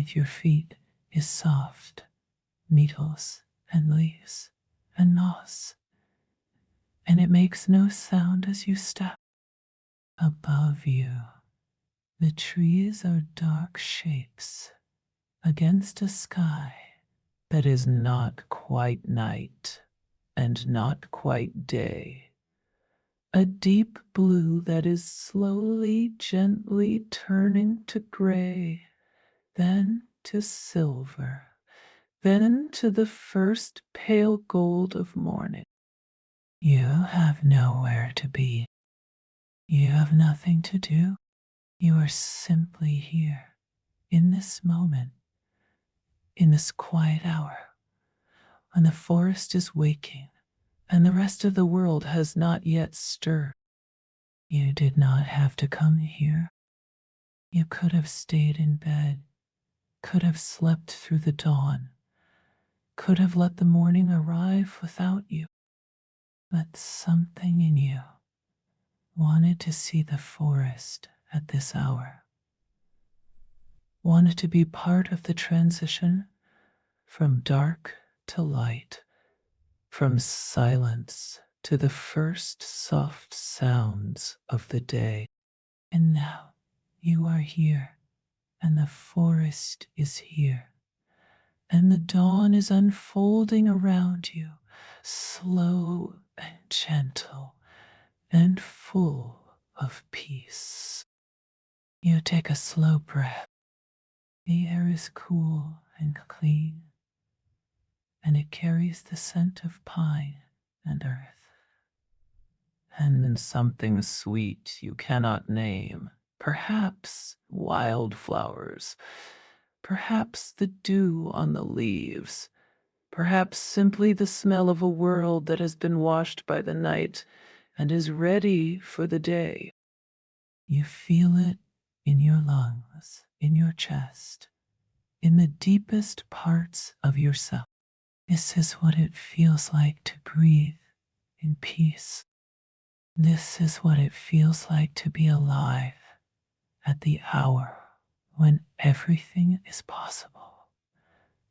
beneath your feet is soft, needles and leaves and moss, and it makes no sound as you step. Above you, the trees are dark shapes against a sky that is not quite night and not quite day. A deep blue that is slowly, gently turning to gray, then to silver, then to the first pale gold of morning. You have nowhere to be. You have nothing to do. You are simply here, in this moment, in this quiet hour, when the forest is waking and the rest of the world has not yet stirred. You did not have to come here. You could have stayed in bed, could have slept through the dawn, could have let the morning arrive without you. But something in you wanted to see the forest at this hour, wanted to be part of the transition from dark to light, from silence to the first soft sounds of the day. And now you are here, and the forest is here, and the dawn is unfolding around you, slow and gentle and full of peace. You take a slow breath. The air is cool and clean, and it carries the scent of pine and earth. And then something sweet you cannot name, perhaps wildflowers, perhaps the dew on the leaves, perhaps simply the smell of a world that has been washed by the night and is ready for the day. You feel it in your lungs, in your chest, in the deepest parts of yourself. This is what it feels like to breathe in peace. This is what it feels like to be alive at the hour when everything is possible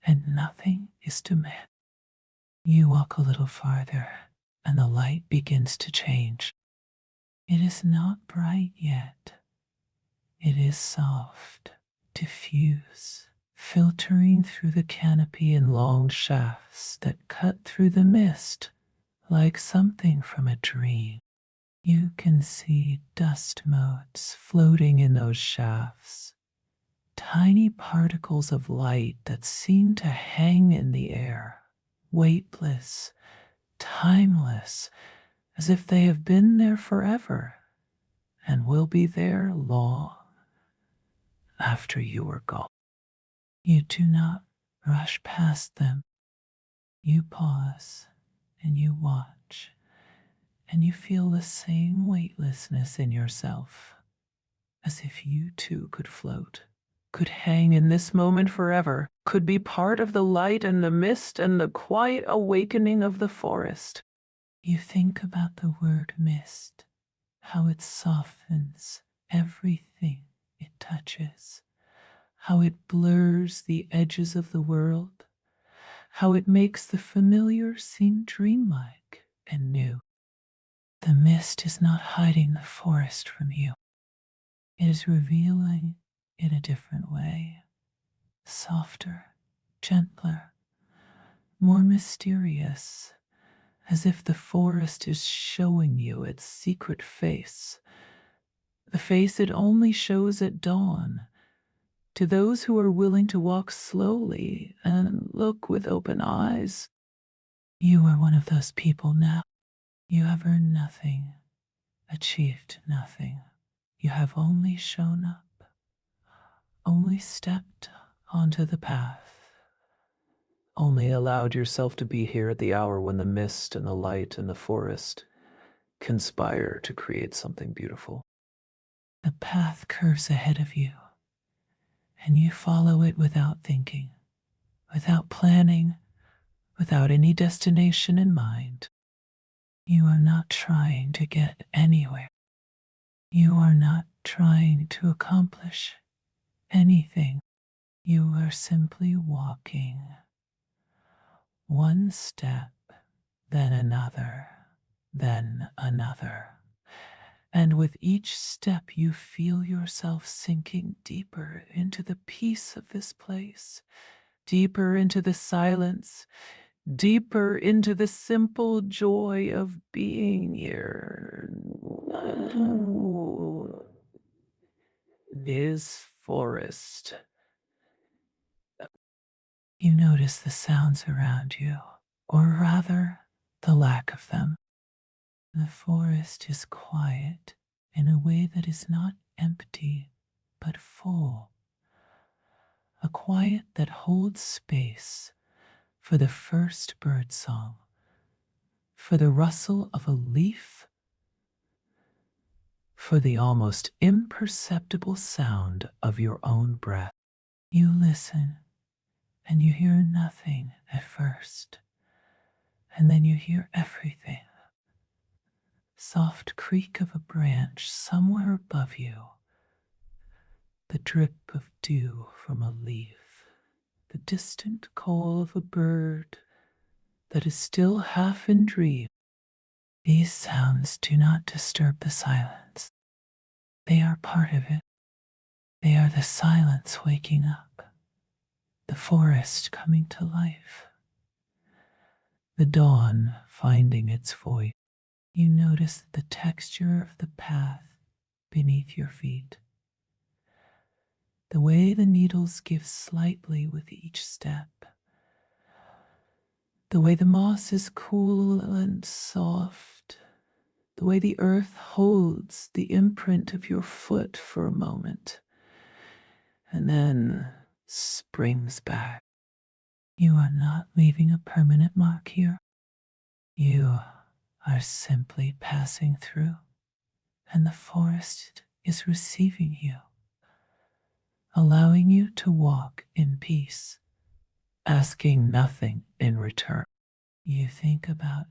and nothing is demanded. You walk a little farther and the light begins to change. It is not bright yet. It is soft, diffuse, filtering through the canopy in long shafts that cut through the mist like something from a dream. You can see dust motes floating in those shafts, tiny particles of light that seem to hang in the air, weightless, timeless, as if they have been there forever and will be there long after you are gone. You do not rush past them. You pause and you watch, and you feel the same weightlessness in yourself, as if you too could float, could hang in this moment forever, could be part of the light and the mist and the quiet awakening of the forest. You think about the word mist, how it softens everything it touches, how it blurs the edges of the world, how it makes the familiar seem dreamlike and new. The mist is not hiding the forest from you. It is revealing in a different way, softer, gentler, more mysterious, as if the forest is showing you its secret face, the face it only shows at dawn, to those who are willing to walk slowly and look with open eyes. You are one of those people now. You have earned nothing, achieved nothing. You have only shown up, only stepped onto the path, only allowed yourself to be here at the hour when the mist and the light and the forest conspire to create something beautiful. The path curves ahead of you, and you follow it without thinking, without planning, without any destination in mind. You are not trying to get anywhere. You are not trying to accomplish anything. You are simply walking one step, then another, then another. And with each step, you feel yourself sinking deeper into the peace of this place, deeper into the silence, deeper into the simple joy of being here. This forest. You notice the sounds around you, or rather, the lack of them. The forest is quiet in a way that is not empty, but full. A quiet that holds space for the first birdsong, for the rustle of a leaf, for the almost imperceptible sound of your own breath. You listen, and you hear nothing at first, and then you hear everything. Soft creak of a branch somewhere above you, the drip of dew from a leaf, the distant call of a bird that is still half in dream. These sounds do not disturb the silence. They are part of it. They are the silence waking up, the forest coming to life, the dawn finding its voice. You notice the texture of the path beneath your feet, the way the needles give slightly with each step, the way the moss is cool and soft, the way the earth holds the imprint of your foot for a moment and then springs back. You are not leaving a permanent mark here. You are simply passing through, and the forest is receiving you, allowing you to walk in peace, asking nothing in return. You think about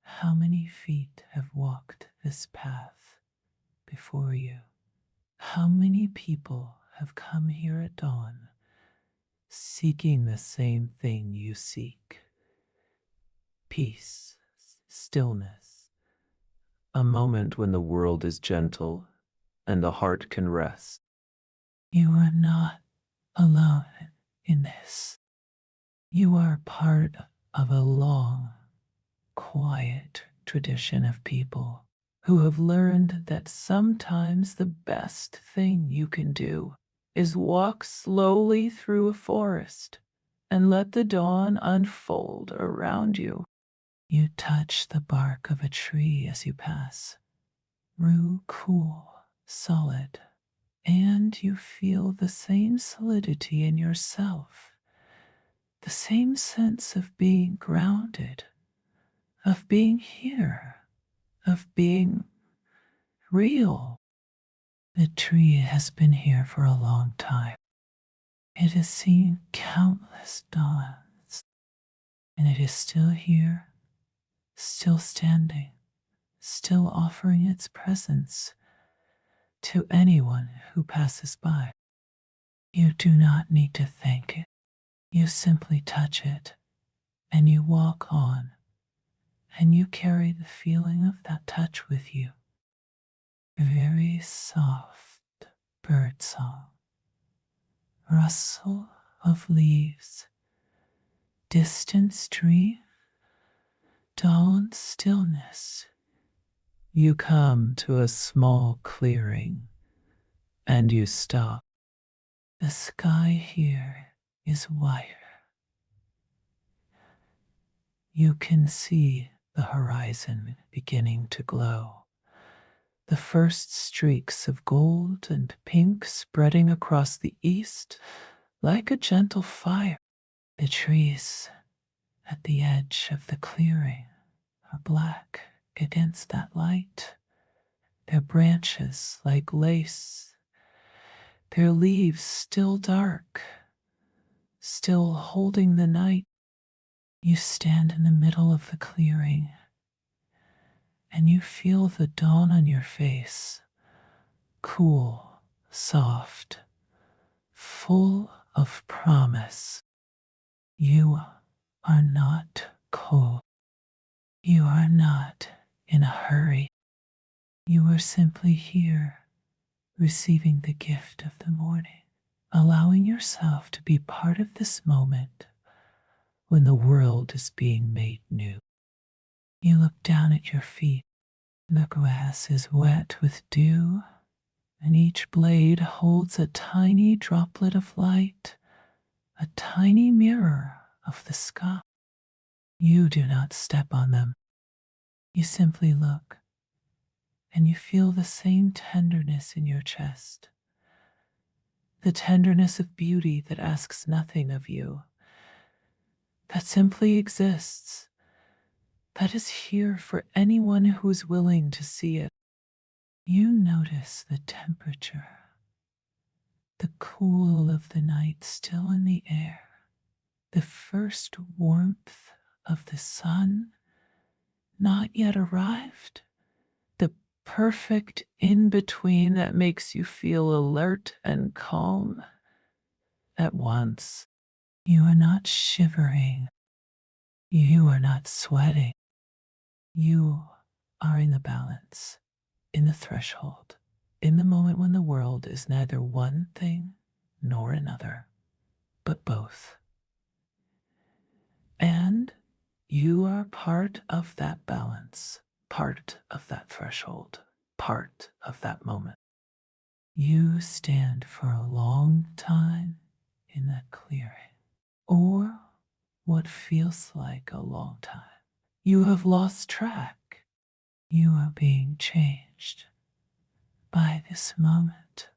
how many feet have walked this path before you. How many people have come here at dawn, seeking the same thing you seek: peace, stillness, a moment when the world is gentle and the heart can rest. You are not alone in this. You are part of a long, quiet tradition of people who have learned that sometimes the best thing you can do is walk slowly through a forest and let the dawn unfold around you. You touch the bark of a tree as you pass, raw, cool, solid, and you feel the same solidity in yourself, the same sense of being grounded, of being here, of being real. The tree has been here for a long time. It has seen countless dawns, and it is still here, still standing, still offering its presence to anyone who passes by. You do not need to thank it. You simply touch it, and you walk on, and you carry the feeling of that touch with you. Very soft birdsong, rustle of leaves, distant stream, dawn stillness. You come to a small clearing, and you stop. The sky here is wider. You can see the horizon beginning to glow, the first streaks of gold and pink spreading across the east like a gentle fire. The trees at the edge of the clearing are black against that light, their branches like lace, their leaves still dark, still holding the night. You stand in the middle of the clearing, and you feel the dawn on your face, cool, soft, full of promise. You are not cold. You are not in a hurry. You are simply here, receiving the gift of the morning, allowing yourself to be part of this moment when the world is being made new. You look down at your feet. The grass is wet with dew, and each blade holds a tiny droplet of light, a tiny mirror of the sky. You do not step on them. You simply look, and you feel the same tenderness in your chest, the tenderness of beauty that asks nothing of you, that simply exists, that is here for anyone who is willing to see it. You notice the temperature, the cool of the night still in the air, the first warmth of the sun not yet arrived, the perfect in between that makes you feel alert and calm at once. You are not shivering, you are not sweating, you are in the balance, in the threshold, in the moment when the world is neither one thing nor another, but both. And you are part of that balance, part of that threshold, part of that moment. You stand for a long time in that clearing, or what feels like a long time. You have lost track. You are being changed by this moment,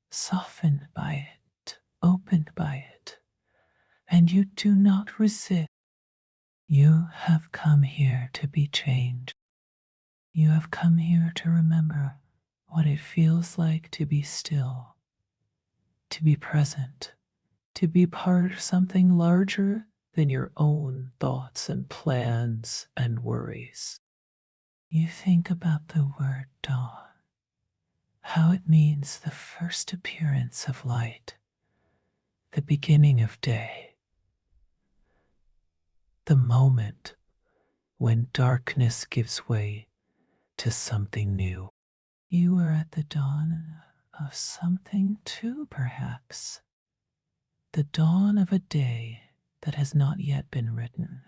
softened by it, opened by it, and you do not resist. You have come here to be changed. You have come here to remember what it feels like to be still, to be present, to be part of something larger than your own thoughts and plans and worries. You think about the word dawn, how it means the first appearance of light, the beginning of day, the moment when darkness gives way to something new. You are at the dawn of something too, perhaps. The dawn of a day that has not yet been written.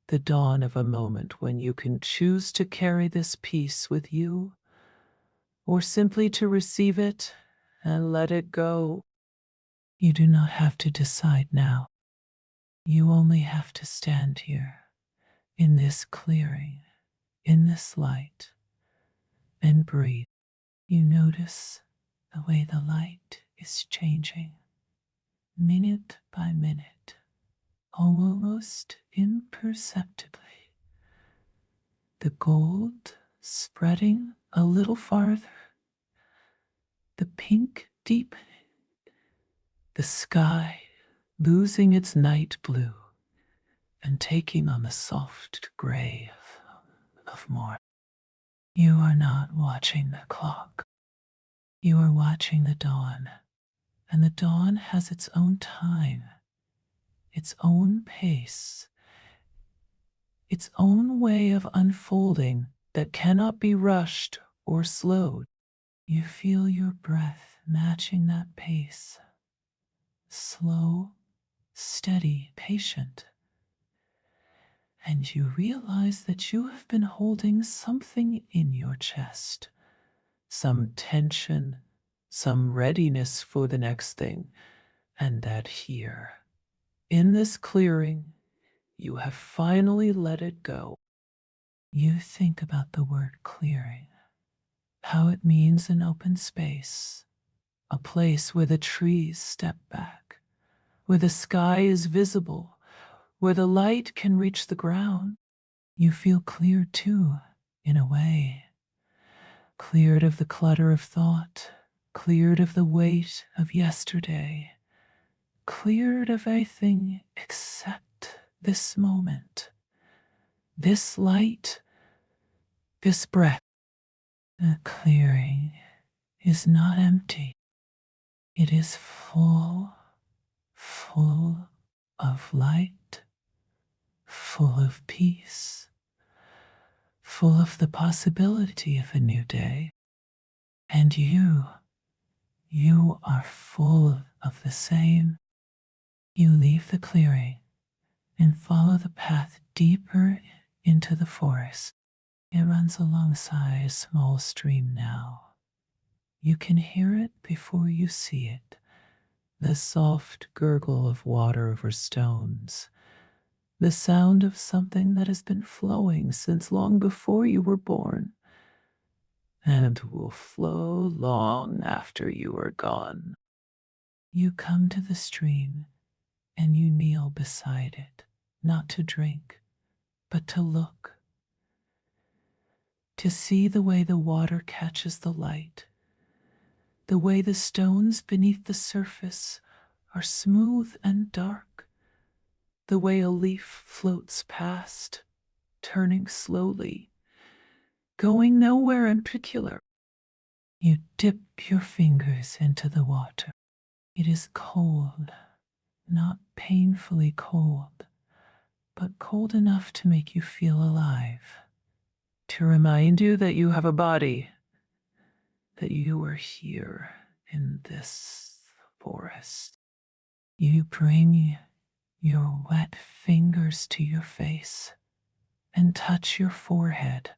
The dawn of a moment when you can choose to carry this peace with you, or simply to receive it and let it go. You do not have to decide now. You only have to stand here, in this clearing, in this light, and breathe. You notice the way the light is changing, minute by minute, almost imperceptibly. The gold spreading a little farther, the pink deepening, the sky losing its night blue and taking on the soft gray of morn. You are not watching the clock. You are watching the dawn, and the dawn has its own time, its own pace, its own way of unfolding that cannot be rushed or slowed. You feel your breath matching that pace, slow, steady, patient. And you realize that you have been holding something in your chest, some tension, some readiness for the next thing, and that here, in this clearing, you have finally let it go. You think about the word clearing, how it means an open space, a place where the trees step back, where the sky is visible, where the light can reach the ground. You feel cleared too, in a way. Cleared of the clutter of thought, cleared of the weight of yesterday, cleared of everything except this moment, this light, this breath. The clearing is not empty. It is full full of light, full of peace, full of the possibility of a new day. And you are full of the same. You leave the clearing and follow the path deeper into the forest. It runs alongside a small stream now. You can hear it before you see it, the soft gurgle of water over stones, the sound of something that has been flowing since long before you were born, and will flow long after you are gone. You come to the stream and you kneel beside it, not to drink, but to look, to see the way the water catches the light, the way the stones beneath the surface are smooth and dark, the way a leaf floats past, turning slowly, going nowhere in particular. You dip your fingers into the water. It is cold, not painfully cold, but cold enough to make you feel alive, to remind you that you have a body, that you are here in this forest. You bring your wet fingers to your face and touch your forehead,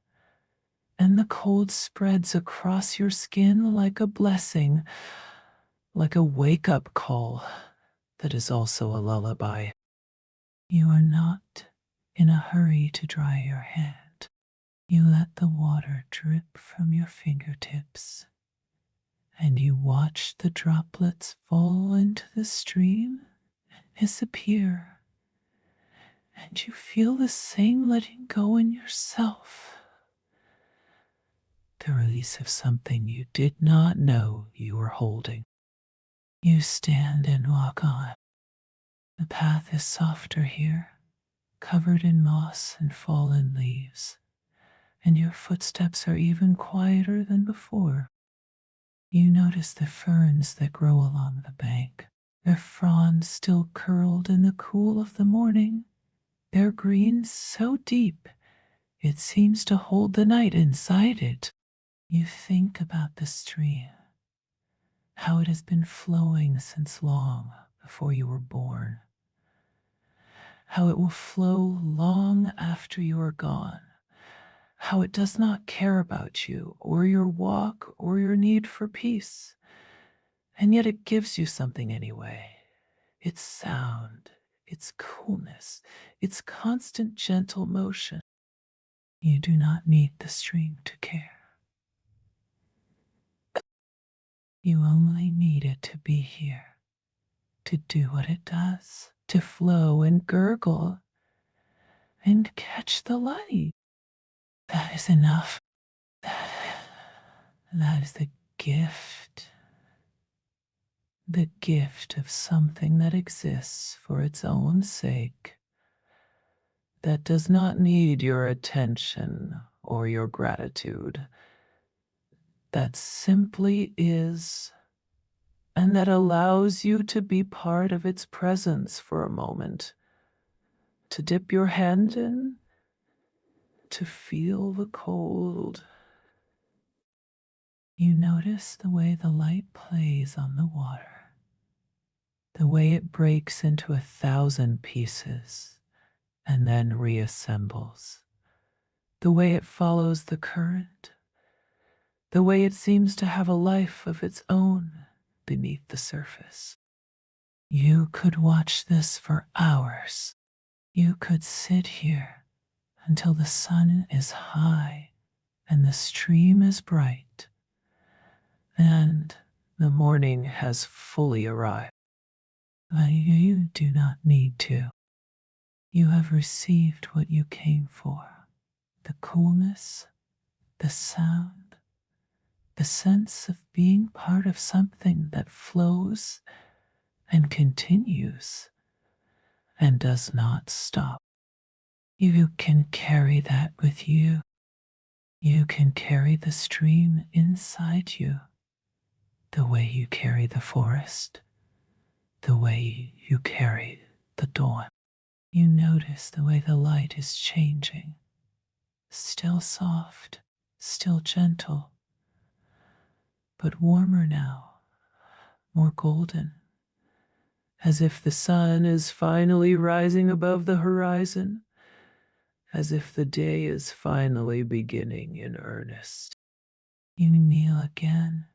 and the cold spreads across your skin like a blessing, like a wake-up call that is also a lullaby. You are not in a hurry to dry your head. You let the water drip from your fingertips, and you watch the droplets fall into the stream and disappear. And you feel the same letting go in yourself, the release of something you did not know you were holding. You stand and walk on. The path is softer here, covered in moss and fallen leaves, and your footsteps are even quieter than before. You notice the ferns that grow along the bank, their fronds still curled in the cool of the morning, their green so deep it seems to hold the night inside it. You think about the stream, how it has been flowing since long before you were born, how it will flow long after you are gone, how it does not care about you or your walk or your need for peace, and yet it gives you something anyway. Its sound, its coolness, its constant gentle motion. You do not need the stream to care. You only need it to be here, to do what it does, to flow and gurgle and catch the light. That is enough. That is the gift of something that exists for its own sake, that does not need your attention or your gratitude, that simply is, and that allows you to be part of its presence for a moment, to dip your hand in, to feel the cold. You notice the way the light plays on the water, the way it breaks into 1,000 pieces and then reassembles, the way it follows the current, the way it seems to have a life of its own beneath the surface. You could watch this for hours. You could sit here until the sun is high and the stream is bright and the morning has fully arrived. But you do not need to. You have received what you came for: the coolness, the sound, the sense of being part of something that flows and continues and does not stop. You can carry that with you. You can carry the stream inside you, the way you carry the forest, the way you carry the dawn. You notice the way the light is changing, still soft, still gentle, but warmer now, more golden, as if the sun is finally rising above the horizon, as if the day is finally beginning in earnest. You kneel again,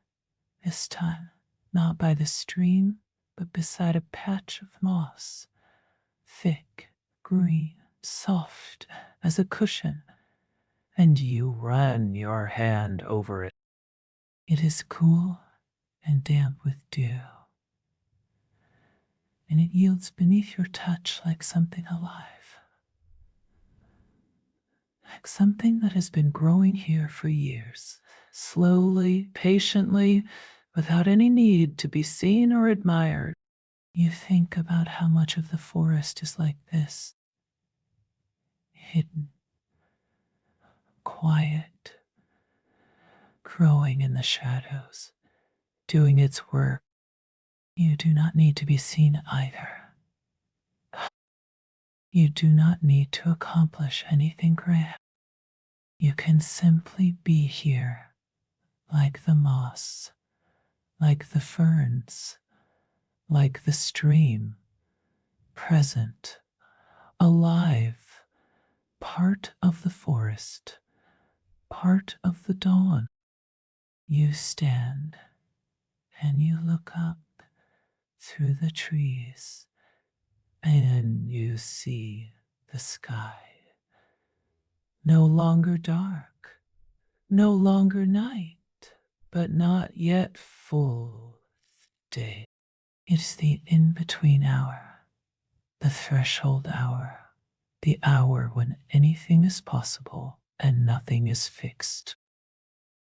this time not by the stream, but beside a patch of moss, thick, green, soft as a cushion, and you run your hand over it. It is cool and damp with dew, and it yields beneath your touch like something alive, like something that has been growing here for years, slowly, patiently, without any need to be seen or admired. You think about how much of the forest is like this, hidden, quiet, growing in the shadows, doing its work. You do not need to be seen either. You do not need to accomplish anything grand. You can simply be here, like the moss, like the ferns, like the stream, present, alive, part of the forest, part of the dawn. You stand and you look up through the trees and you see the sky. No longer dark, no longer night, but not yet full day. It's the in between hour, the threshold hour, the hour when anything is possible and nothing is fixed.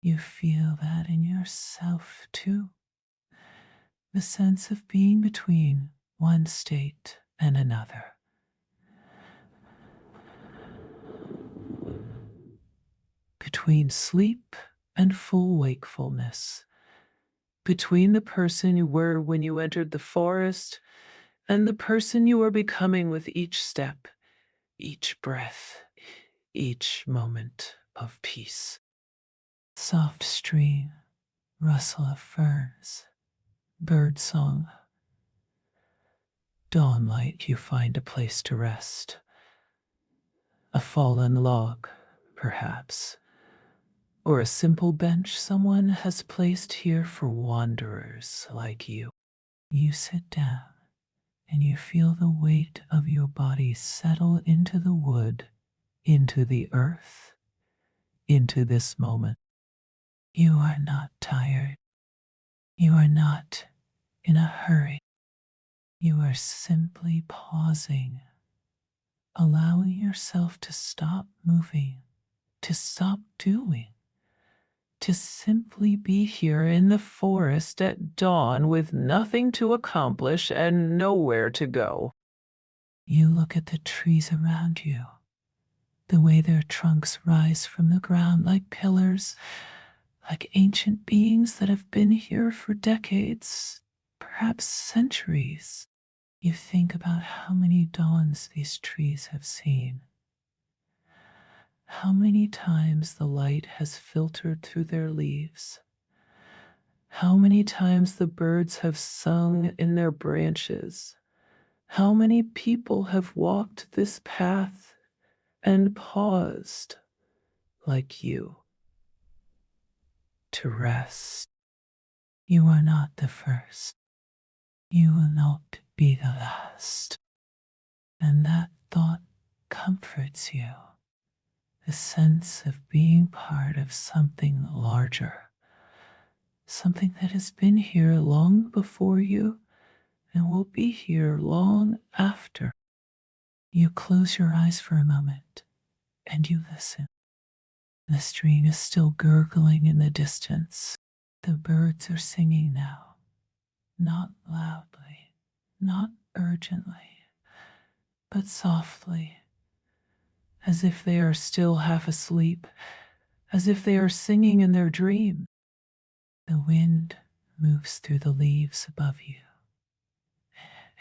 You feel that in yourself too, the sense of being between one state and another. Between sleep and full wakefulness, between the person you were when you entered the forest and the person you are becoming with each step, each breath, each moment of peace. Soft stream, rustle of ferns, birdsong. Dawnlight, you find a place to rest. A fallen log, perhaps, or a simple bench someone has placed here for wanderers like you. You sit down and you feel the weight of your body settle into the wood, into the earth, into this moment. You are not tired. You are not in a hurry. You are simply pausing, allowing yourself to stop moving, to stop doing, to simply be here in the forest at dawn with nothing to accomplish and nowhere to go. You look at the trees around you, the way their trunks rise from the ground like pillars, like ancient beings that have been here for decades, perhaps centuries. You think about how many dawns these trees have seen, how many times the light has filtered through their leaves, how many times the birds have sung in their branches, how many people have walked this path and paused like you to rest. You are not the first. You will not be the last. And that thought comforts you. The sense of being part of something larger, something that has been here long before you and will be here long after. You close your eyes for a moment and you listen. The stream is still gurgling in the distance. The birds are singing now, not loudly, not urgently, but softly, as if they are still half asleep, as if they are singing in their dream. The wind moves through the leaves above you,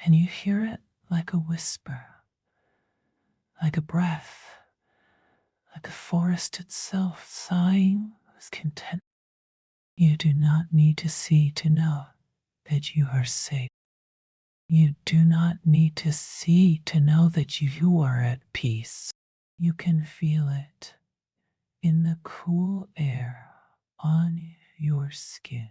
and you hear it like a whisper, like a breath, like the forest itself sighing with content. You do not need to see to know that you are safe. You do not need to see to know that you are at peace. You can feel it in the cool air on your skin,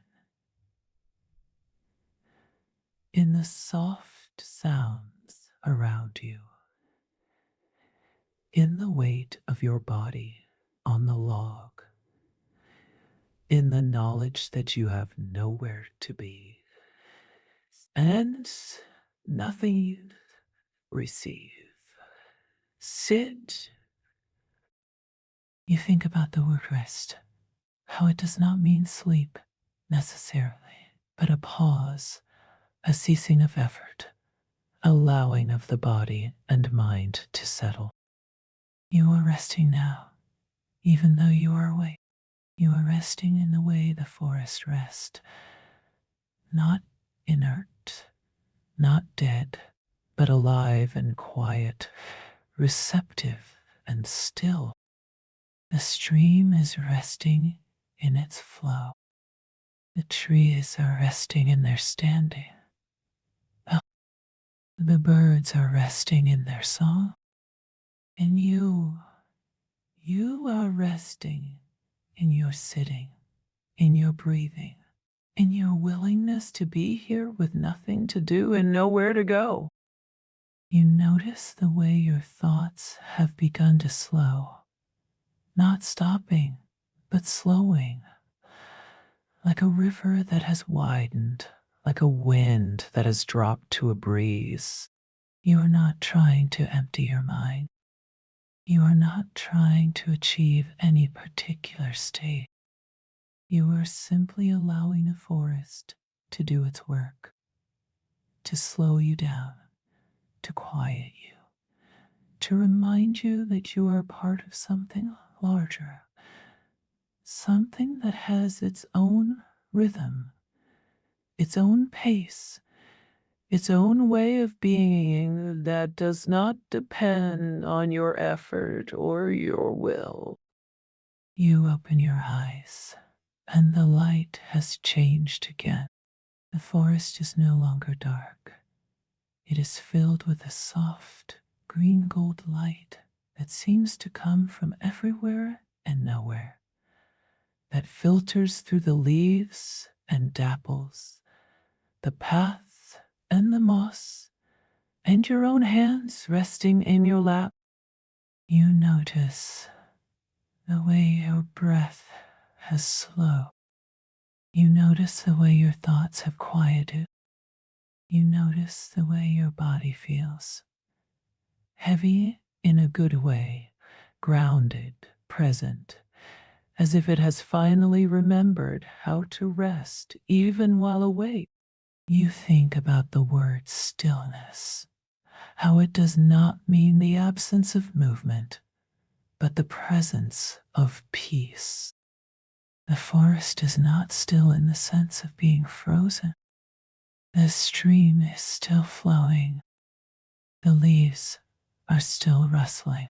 in the soft sounds around you, in the weight of your body on the log, in the knowledge that you have nowhere to be, and nothing receive. Sit. You think about the word rest, how it does not mean sleep necessarily, but a pause, a ceasing of effort, allowing of the body and mind to settle. You are resting now, even though you are awake. You are resting in the way the forest rests, not inert, not dead, but alive and quiet, receptive and still. The stream is resting in its flow. The trees are resting in their standing. The birds are resting in their song. And you are resting in your sitting, in your breathing, in your willingness to be here with nothing to do and nowhere to go. You notice the way your thoughts have begun to slow, not stopping, but slowing, like a river that has widened, like a wind that has dropped to a breeze. You are not trying to empty your mind. You are not trying to achieve any particular state. You are simply allowing the forest to do its work, to slow you down, to quiet you, to remind you that you are part of something larger, something that has its own rhythm, its own pace, its own way of being that does not depend on your effort or your will. You open your eyes, and the light has changed again. The forest is no longer dark. It is filled with a soft, green gold light that seems to come from everywhere and nowhere, that filters through the leaves and dapples, the path and the moss, and your own hands resting in your lap. You notice the way your breath has slowed. You notice the way your thoughts have quieted. You notice the way your body feels. Heavy in a good way, grounded, present, as if it has finally remembered how to rest even while awake. You think about the word stillness, how it does not mean the absence of movement, but the presence of peace. The forest is not still in the sense of being frozen. The stream is still flowing. The leaves are still rustling.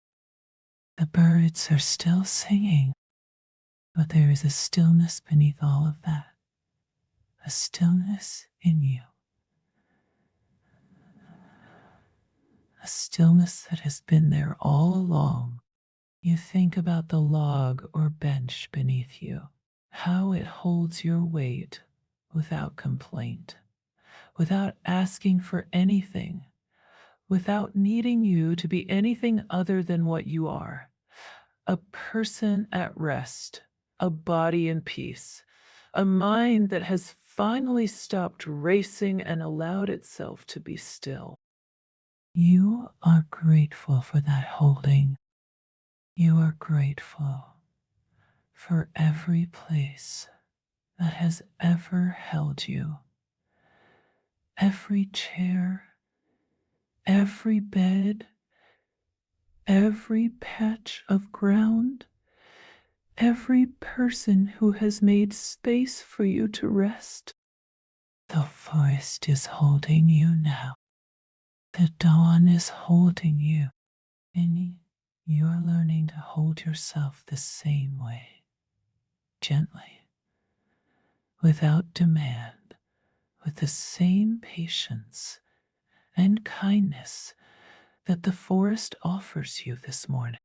The birds are still singing. But there is a stillness beneath all of that. A stillness in you. A stillness that has been there all along. You think about the log or bench beneath you, how it holds your weight without complaint, without asking for anything, without needing you to be anything other than what you are. A person at rest, a body in peace, a mind that has finally stopped racing and allowed itself to be still. You are grateful for that holding. You are grateful for every place that has ever held you, every chair, every bed, every patch of ground, every person who has made space for you to rest. The forest is holding you now. The dawn is holding you, and you're learning to hold yourself the same way, gently, without demand, with the same patience and kindness that the forest offers you this morning.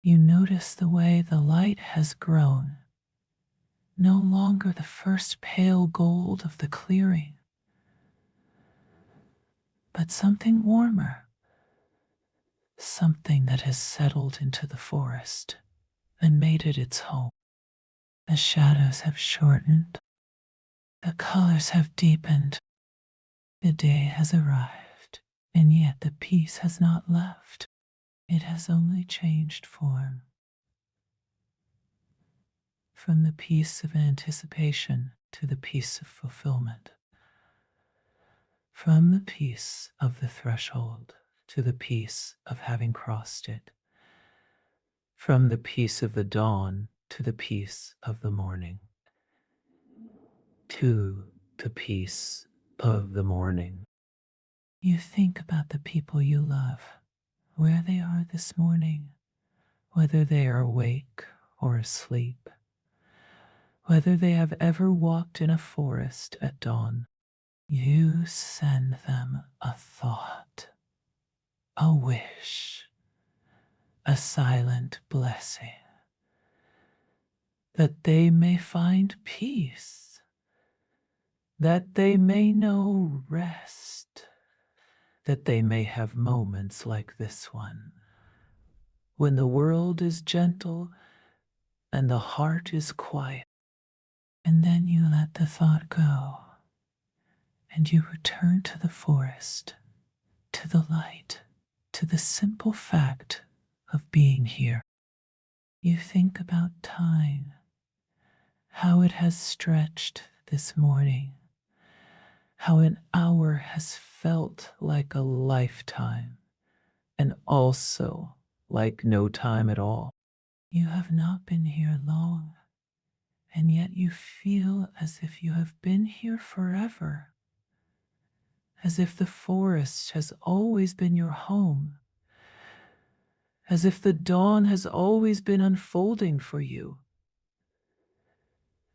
You notice the way the light has grown, no longer the first pale gold of the clearing, but something warmer, something that has settled into the forest and made it its home. The shadows have shortened, the colors have deepened, the day has arrived, and yet the peace has not left. It has only changed form. From the peace of anticipation to the peace of fulfillment. From the peace of the threshold to the peace of having crossed it. From the peace of the dawn to the peace of the morning. To the peace of the morning. You think about the people you love, where they are this morning, whether they are awake or asleep, whether they have ever walked in a forest at dawn. You send them a thought, a wish, a silent blessing, that they may find peace, that they may know rest, that they may have moments like this one, when the world is gentle and the heart is quiet. And then you let the thought go, and you return to the forest, to the light, to the simple fact of being here. You think about time, how it has stretched this morning, how an hour has felt like a lifetime, and also like no time at all. You have not been here long, and yet you feel as if you have been here forever, as if the forest has always been your home, as if the dawn has always been unfolding for you,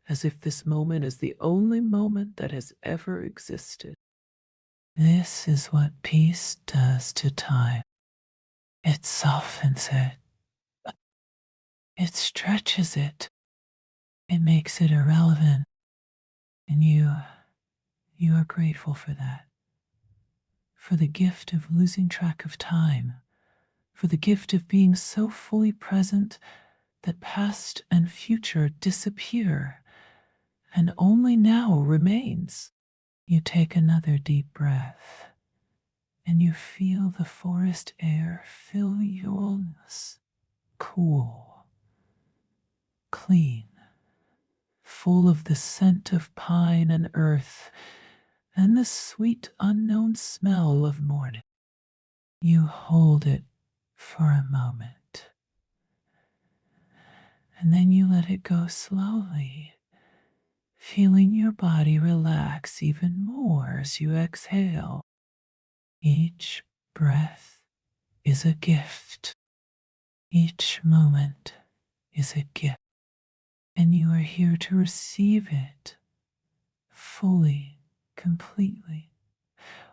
as if this moment is the only moment that has ever existed. This is what peace does to time. It softens it. It stretches it. It makes it irrelevant. And you are grateful for that. For the gift of losing track of time. For the gift of being so fully present that past and future disappear and only now remains. You take another deep breath and you feel the forest air fill your lungs, cool, clean, full of the scent of pine and earth and the sweet unknown smell of morning. You hold it for a moment, and then you let it go slowly, feeling your body relax even more as you exhale. Each breath is a gift. Each moment is a gift, and you are here to receive it fully, completely,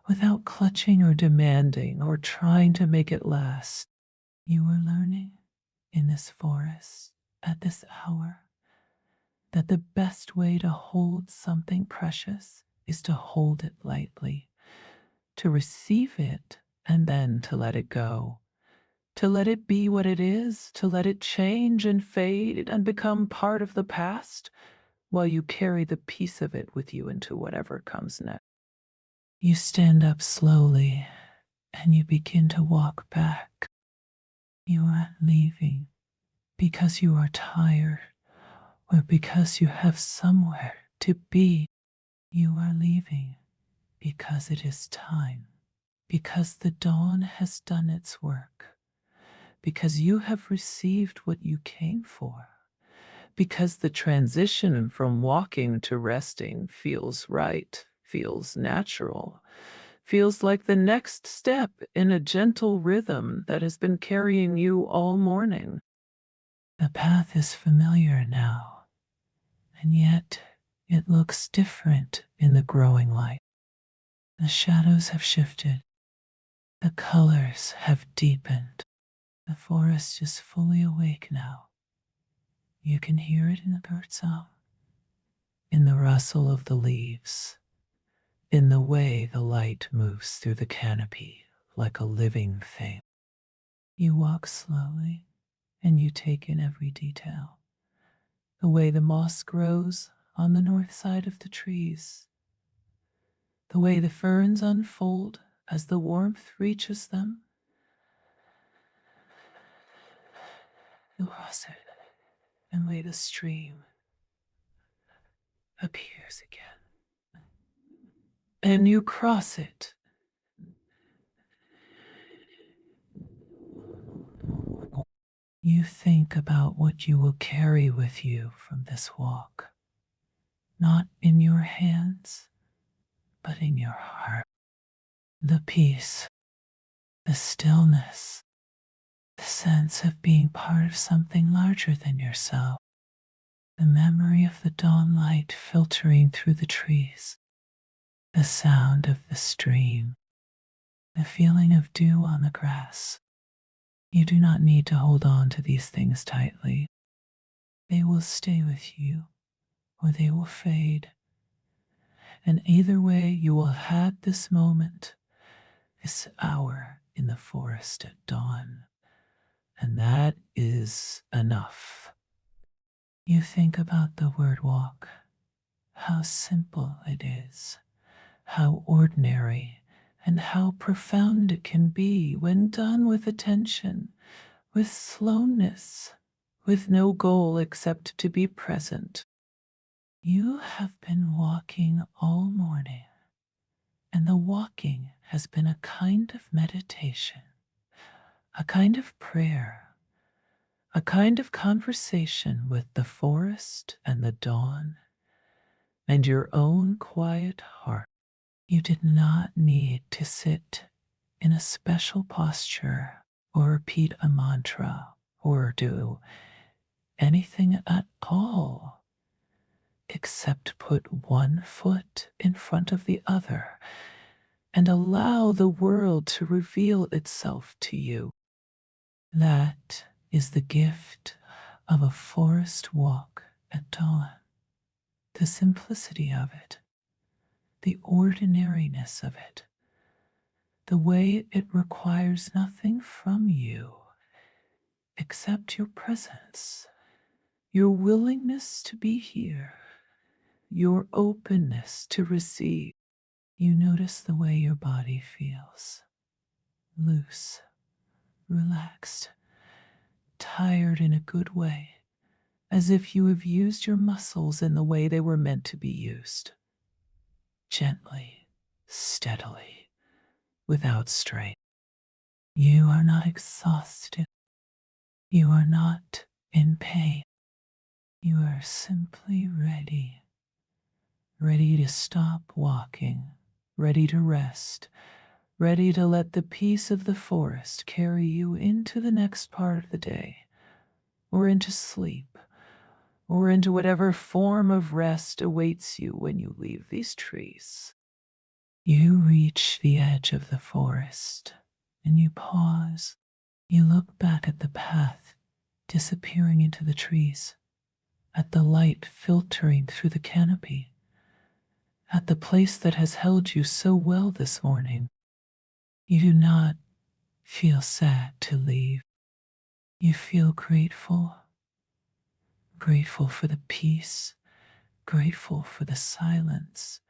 without clutching or demanding or trying to make it last. You are learning in this forest at this hour that the best way to hold something precious is to hold it lightly, to receive it and then to let it go, to let it be what it is, to let it change and fade and become part of the past while you carry the piece of it with you into whatever comes next. You stand up slowly and you begin to walk back. You aren't leaving because you are tired or because you have somewhere to be. You are leaving because it is time, because the dawn has done its work, because you have received what you came for, because the transition from walking to resting feels right, feels natural, feels like the next step in a gentle rhythm that has been carrying you all morning. The path is familiar now, and yet it looks different in the growing light. The shadows have shifted, the colors have deepened. The forest is fully awake now. You can hear it in the birdsong, in the rustle of the leaves, in the way the light moves through the canopy like a living thing. You walk slowly and you take in every detail. The way the moss grows on the north side of the trees, the way the ferns unfold as the warmth reaches them, the russet, and way the stream appears again. And you cross it. You think about what you will carry with you from this walk, not in your hands, but in your heart. The peace, the stillness, the sense of being part of something larger than yourself, the memory of the dawn light filtering through the trees, the sound of the stream, the feeling of dew on the grass. You do not need to hold on to these things tightly. They will stay with you, or they will fade. And either way, you will have had this moment, this hour in the forest at dawn. And that is enough. You think about the word walk, how simple it is, how ordinary, and how profound it can be when done with attention, with slowness, with no goal except to be present. You have been walking all morning, and the walking has been a kind of meditation, a kind of prayer, a kind of conversation with the forest and the dawn and your own quiet heart. You did not need to sit in a special posture or repeat a mantra or do anything at all except put one foot in front of the other and allow the world to reveal itself to you. That is the gift of a forest walk at dawn. The simplicity of it, the ordinariness of it, the way it requires nothing from you except your presence, your willingness to be here, your openness to receive. You notice the way your body feels, loose, relaxed, tired in a good way, as if you have used your muscles in the way they were meant to be used. Gently, steadily, without strain. You are not exhausted. You are not in pain. You are simply ready. Ready to stop walking, ready to rest, ready to let the peace of the forest carry you into the next part of the day, or into sleep, or into whatever form of rest awaits you when you leave these trees. You reach the edge of the forest, and you pause. You look back at the path disappearing into the trees, at the light filtering through the canopy, at the place that has held you so well this morning. You do not feel sad to leave. You feel grateful, grateful for the peace, grateful for the silence,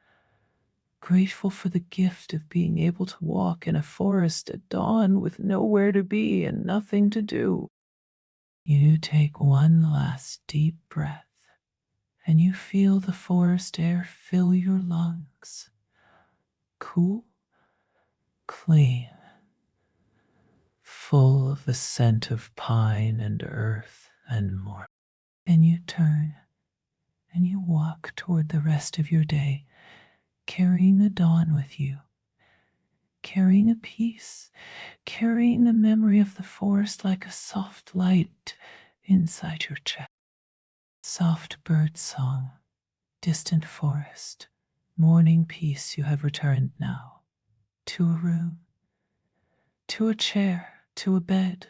grateful for the gift of being able to walk in a forest at dawn with nowhere to be and nothing to do. You take one last deep breath, and you feel the forest air fill your lungs. Cool, clean, full of the scent of pine and earth and more. And you turn and you walk toward the rest of your day, carrying the dawn with you, carrying a peace, carrying the memory of the forest like a soft light inside your chest. Soft bird song, distant forest, morning peace. You have returned now to a room, to a chair, to a bed,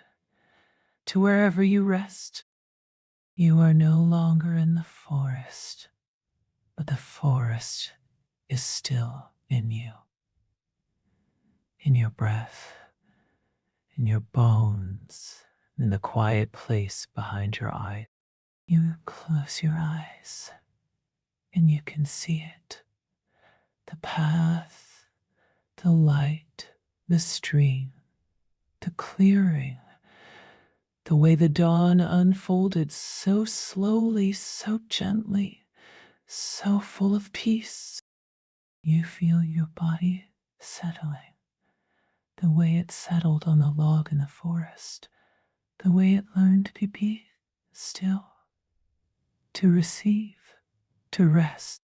to wherever you rest. You are no longer in the forest, but the forest is still in you, in your breath, in your bones, in the quiet place behind your eyes. You close your eyes and you can see it. The path, the light, the stream, the clearing, the way the dawn unfolded so slowly, so gently, so full of peace. You feel your body settling, the way it settled on the log in the forest, the way it learned to be still, to receive, to rest.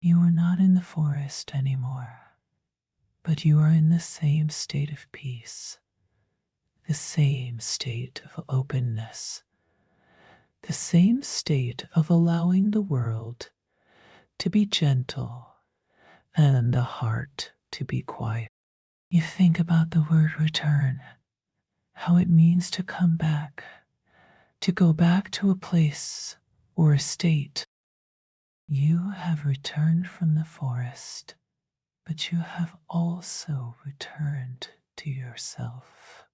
You are not in the forest anymore, but you are in the same state of peace, the same state of openness, the same state of allowing the world to be gentle and the heart to be quiet. You think about the word return, how it means to come back, to go back to a place or a state. You have returned from the forest, but you have also returned to yourself,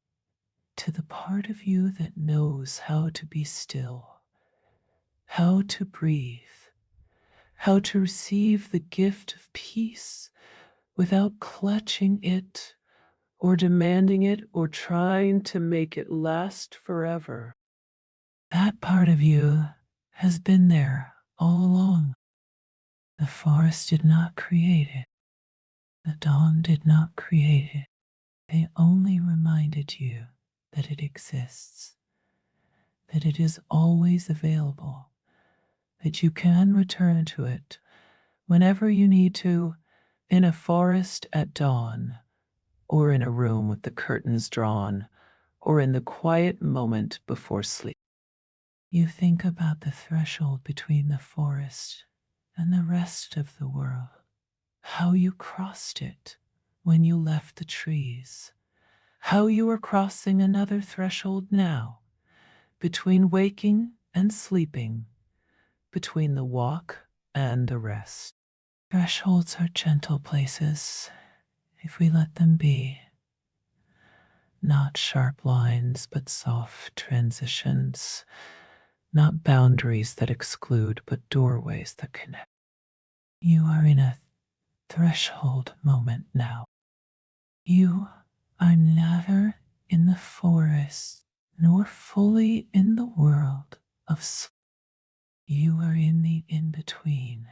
to the part of you that knows how to be still, how to breathe, how to receive the gift of peace without clutching it or demanding it or trying to make it last forever. That part of you has been there all along. The forest did not create it. The dawn did not create it. They only reminded you that it exists, that it is always available, that you can return to it whenever you need to, in a forest at dawn, or in a room with the curtains drawn, or in the quiet moment before sleep. You think about the threshold between the forest and the rest of the world, how you crossed it when you left the trees, how you are crossing another threshold now, between waking and sleeping, between the walk and the rest. Thresholds are gentle places, if we let them be. Not sharp lines, but soft transitions. Not boundaries that exclude, but doorways that connect. You are in a threshold moment now. You are neither in the forest nor fully in the world of sleep. You are in the in-between,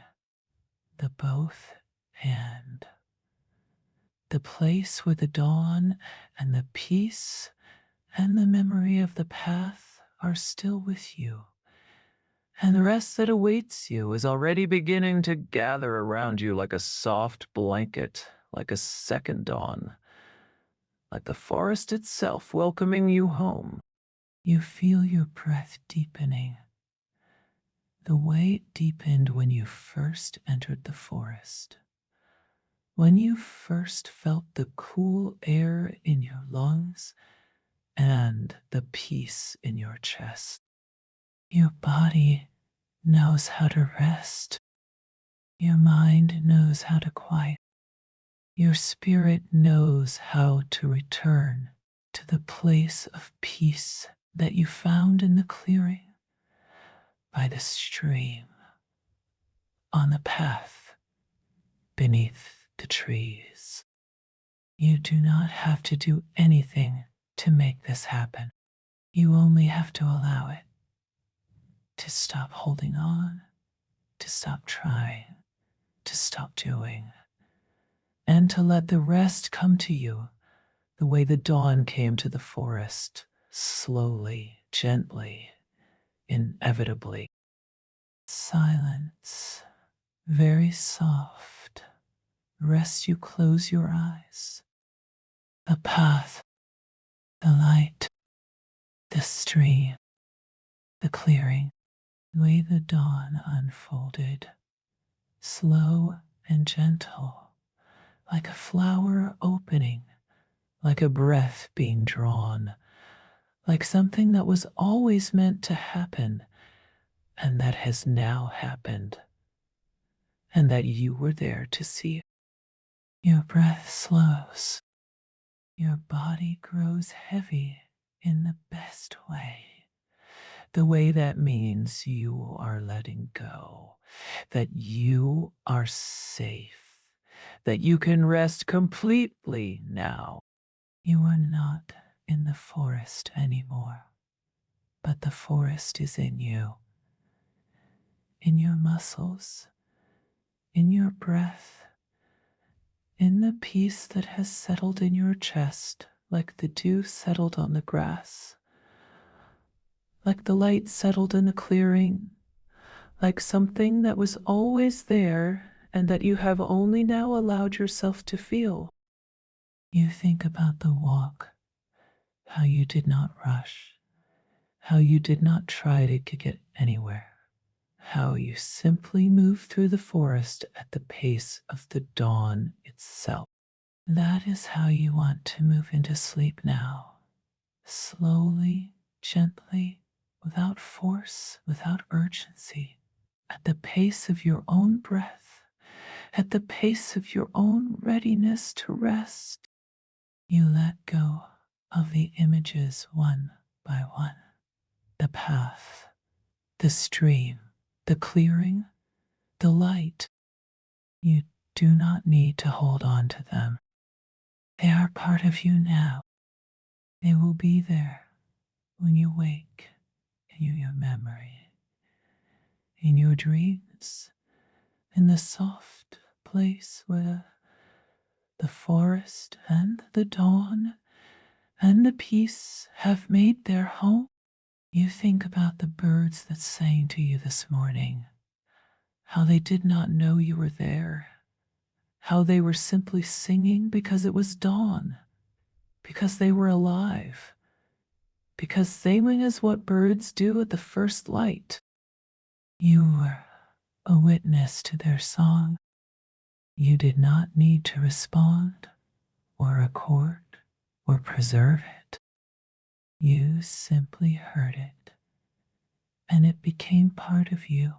the both and. The place where the dawn and the peace and the memory of the path are still with you. And the rest that awaits you is already beginning to gather around you like a soft blanket, like a second dawn, like the forest itself welcoming you home. You feel your breath deepening, the way it deepened when you first entered the forest, when you first felt the cool air in your lungs and the peace in your chest. Your body knows how to rest. Your mind knows how to quiet. Your spirit knows how to return to the place of peace that you found in the clearing, by the stream, on the path, beneath the trees. You do not have to do anything to make this happen. You only have to allow it, to stop holding on, to stop trying, to stop doing, and to let the rest come to you the way the dawn came to the forest, slowly, gently, inevitably. Silence, very soft. Rest you close your eyes. the path, the light, the stream, the clearing. The way the dawn unfolded, slow and gentle, like a flower opening, like a breath being drawn, like something that was always meant to happen and that has now happened, and that you were there to see. Your breath slows, your body grows heavy in the best way. The way that means you are letting go, that you are safe, that you can rest completely now. You are not in the forest anymore, but the forest is in you, in your muscles, in your breath, in the peace that has settled in your chest like the dew settled on the grass, like the light settled in the clearing, like something that was always there and that you have only now allowed yourself to feel. You think about the walk, how you did not rush, how you did not try to get anywhere, how you simply moved through the forest at the pace of the dawn itself. That is how you want to move into sleep now. Slowly, gently, without force, without urgency, at the pace of your own breath, at the pace of your own readiness to rest. You let go of the images one by one, the path, the stream, the clearing, the light. You do not need to hold on to them. They are part of you now. They will be there when you wake in your memory, in your dreams, in the soft place where the forest and the dawn and the peace have made their home. You think about the birds that sang to you this morning, how they did not know you were there, how they were simply singing because it was dawn, because they were alive, because singing is what birds do at the first light. You were a witness to their song. You did not need to respond or record or preserve it. You simply heard it, and it became part of you,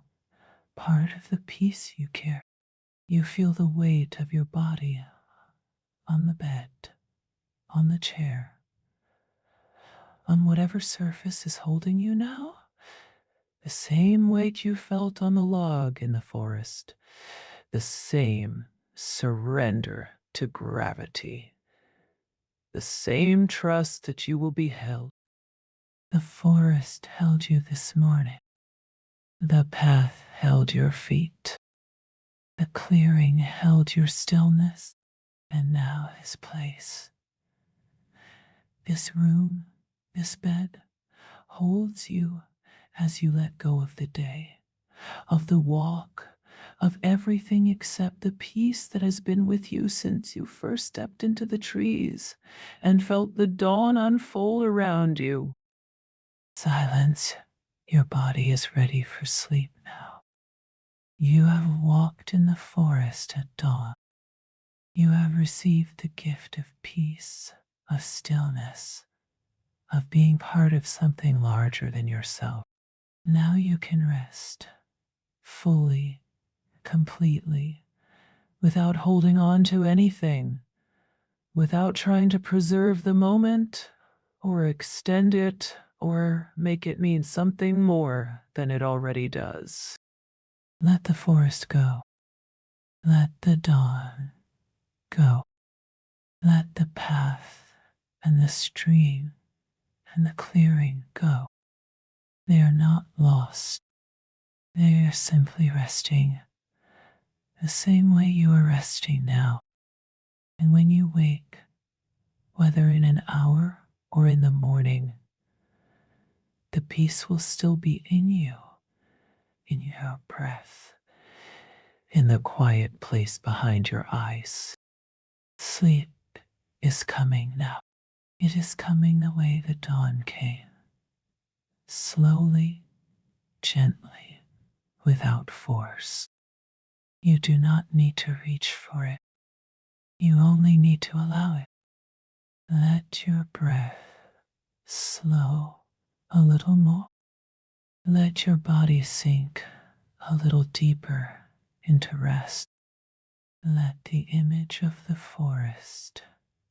part of the peace you carry. You feel the weight of your body on the bed, on the chair, on whatever surface is holding you now. The same weight you felt on the log in the forest, the same surrender to gravity, the same trust that you will be held. The forest held you this morning. The path held your feet. The clearing held your stillness. And now this place, this room, this bed holds you as you let go of the day, of the walk, of everything except the peace that has been with you since you first stepped into the trees and felt the dawn unfold around you. Silence. Your body is ready for sleep now. You have walked in the forest at dawn. You have received the gift of peace, of stillness, of being part of something larger than yourself. Now you can rest fully, completely, without holding on to anything, without trying to preserve the moment or extend it or make it mean something more than it already does. Let the forest go. Let the dawn go. Let the path and the stream and the clearing go. They are not lost. They are simply resting the same way you are resting now. And when you wake, whether in an hour or in the morning, the peace will still be in you, in your breath, in the quiet place behind your eyes. Sleep is coming now. It is coming the way the dawn came, slowly, gently, without force. You do not need to reach for it. You only need to allow it. Let your breath slow a little more. Let your body sink a little deeper into rest. Let the image of the forest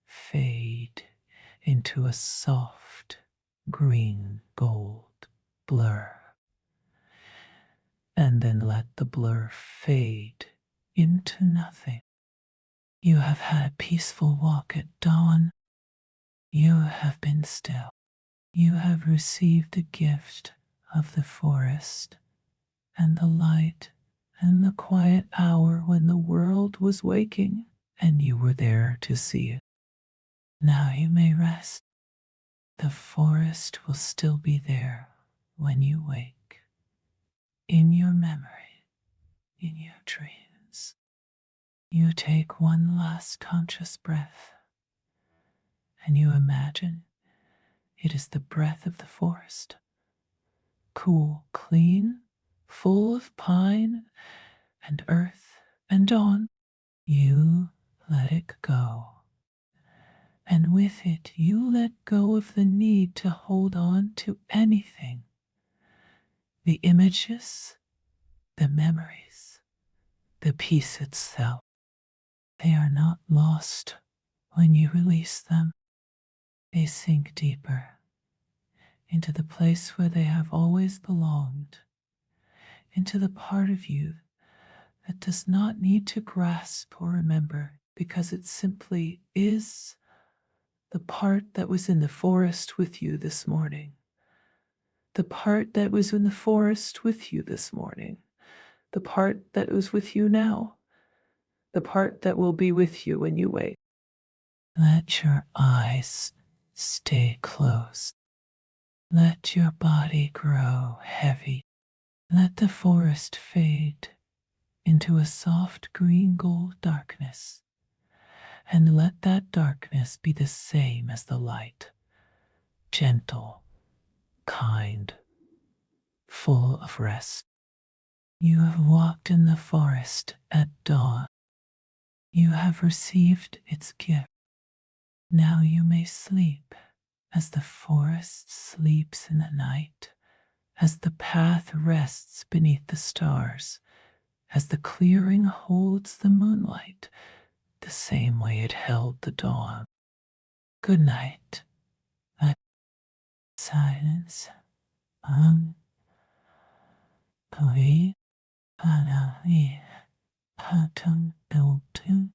fade into a soft green gold blur. And then let the blur fade into nothing. You have had a peaceful walk at dawn. You have been still. You have received the gift of the forest and the light and the quiet hour when the world was waking and you were there to see it. Now you may rest. The forest will still be there when you wake, in your memory, in your dreams. You take one last conscious breath and you imagine it is the breath of the forest, cool, clean, full of pine and earth and dawn. You let it go. And with it, you let go of the need to hold on to anything. The images, the memories, the peace itself. They are not lost when you release them. They sink deeper into the place where they have always belonged, into the part of you that does not need to grasp or remember because it simply is the part that was in the forest with you this morning. The part that was in the forest with you this morning. The part that was with you now. The part that will be with you when you wake. Let your eyes stay closed. Let your body grow heavy. Let the forest fade into a soft green gold darkness. And let that darkness be the same as the light. Gentle, kind, full of rest. You have walked in the forest at dawn. You have received its gift. Now you may sleep as the forest sleeps in the night, as the path rests beneath the stars, as the clearing holds the moonlight, the same way it held the dawn. Good night. Let silence on Koi Panali Patung Biltung